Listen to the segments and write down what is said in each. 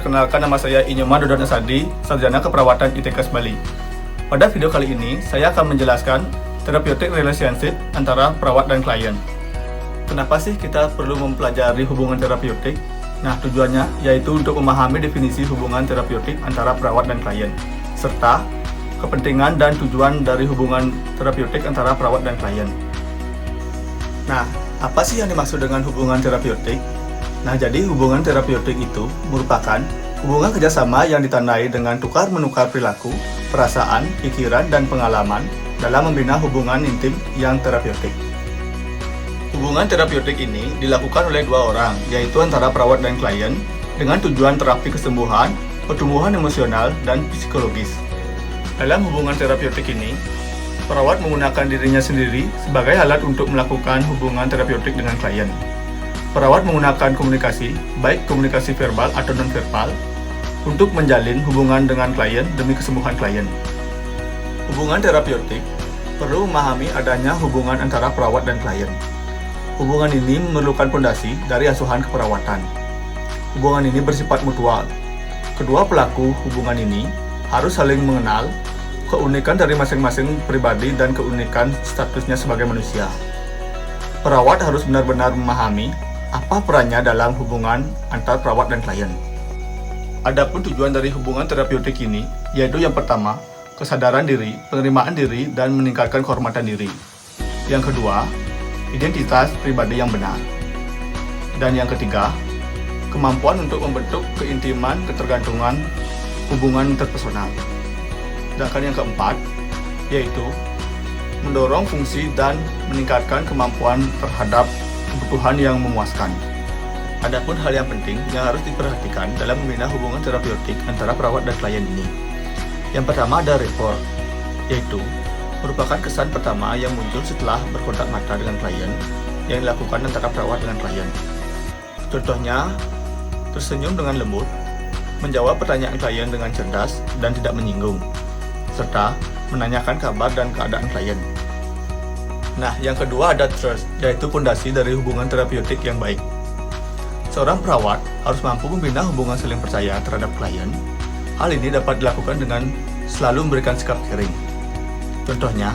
perkenalkan, nama saya Inyoman Dodon Asadi, Sarjana Keperawatan ITKes Bali. Pada video kali ini, saya akan menjelaskan therapeutic relationship antara perawat dan klien. Kenapa sih kita perlu mempelajari hubungan terapeutik? Nah, tujuannya yaitu untuk memahami definisi hubungan terapeutik antara perawat dan klien, serta kepentingan dan tujuan dari hubungan terapeutik antara perawat dan klien. Nah, apa sih yang dimaksud dengan hubungan terapeutik? Nah, jadi hubungan terapeutik itu merupakan hubungan kerjasama yang ditandai dengan tukar-menukar perilaku, perasaan, pikiran, dan pengalaman dalam membina hubungan intim yang terapeutik. Hubungan terapeutik ini dilakukan oleh dua orang, yaitu antara perawat dan klien, dengan tujuan terapi kesembuhan, pertumbuhan emosional, dan psikologis. Dalam hubungan terapeutik ini, perawat menggunakan dirinya sendiri sebagai alat untuk melakukan hubungan terapeutik dengan klien. Perawat menggunakan komunikasi, baik komunikasi verbal atau non-verbal, untuk menjalin hubungan dengan klien demi kesembuhan klien. Hubungan terapeutik perlu memahami adanya hubungan antara perawat dan klien. Hubungan ini memerlukan fondasi dari asuhan keperawatan. Hubungan ini bersifat mutual. Kedua pelaku hubungan ini harus saling mengenal keunikan dari masing-masing pribadi dan keunikan statusnya sebagai manusia. Perawat harus benar-benar memahami apa perannya dalam hubungan antar perawat dan klien. Adapun tujuan dari hubungan terapeutik ini, yaitu yang pertama, kesadaran diri, penerimaan diri, dan meningkatkan kehormatan diri. Yang kedua, identitas pribadi yang benar. Dan yang ketiga, kemampuan untuk membentuk keintiman, ketergantungan, hubungan interpersonal. Sedangkan yang keempat, yaitu mendorong fungsi dan meningkatkan kemampuan terhadap kebutuhan yang memuaskan. Adapun hal yang penting yang harus diperhatikan dalam membina hubungan terapeutik antara perawat dan klien ini. Yang pertama ada rapport, yaitu merupakan kesan pertama yang muncul setelah berkontak mata dengan klien yang dilakukan antara perawat dengan klien. Contohnya, tersenyum dengan lembut, menjawab pertanyaan klien dengan cerdas dan tidak menyinggung, serta menanyakan kabar dan keadaan klien. Nah, yang kedua ada trust, yaitu fondasi dari hubungan terapeutik yang baik. Seorang perawat harus mampu membina hubungan saling percaya terhadap klien. Hal ini dapat dilakukan dengan selalu memberikan sikap caring. Contohnya,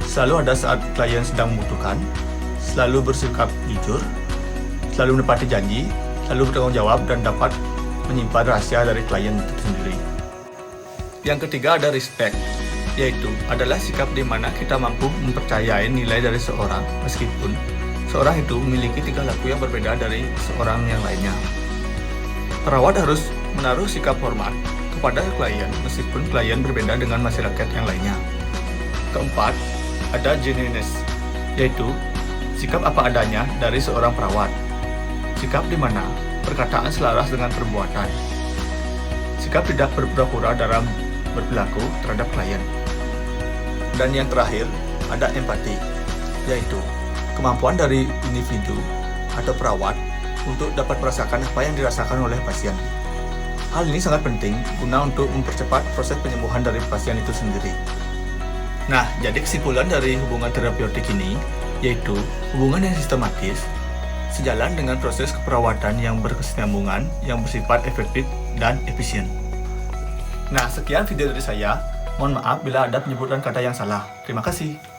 selalu ada saat klien sedang membutuhkan, selalu bersikap jujur, selalu menepati janji, selalu bertanggung jawab, dan dapat menyimpan rahasia dari klien itu sendiri. Yang ketiga ada respect, yaitu adalah sikap di mana kita mampu mempercayai nilai dari seorang meskipun seorang itu memiliki tingkah laku yang berbeda dari seorang yang lainnya. Perawat harus menaruh sikap hormat kepada klien meskipun klien berbeda dengan masyarakat yang lainnya. Keempat, ada genuineness, yaitu sikap apa adanya dari seorang perawat. Sikap di mana perkataan selaras dengan perbuatan. Sikap tidak berpura-pura dalam berperilaku terhadap klien. Dan yang terakhir, ada empati, yaitu kemampuan dari individu atau perawat untuk dapat merasakan apa yang dirasakan oleh pasien. Hal ini sangat penting guna untuk mempercepat proses penyembuhan dari pasien itu sendiri. Nah, jadi kesimpulan dari hubungan terapeutik ini, yaitu hubungan yang sistematis, sejalan dengan proses keperawatan yang berkesinambungan, yang bersifat efektif dan efisien. Nah, sekian video dari saya. Mohon maaf bila ada penyebutan kata yang salah. Terima kasih.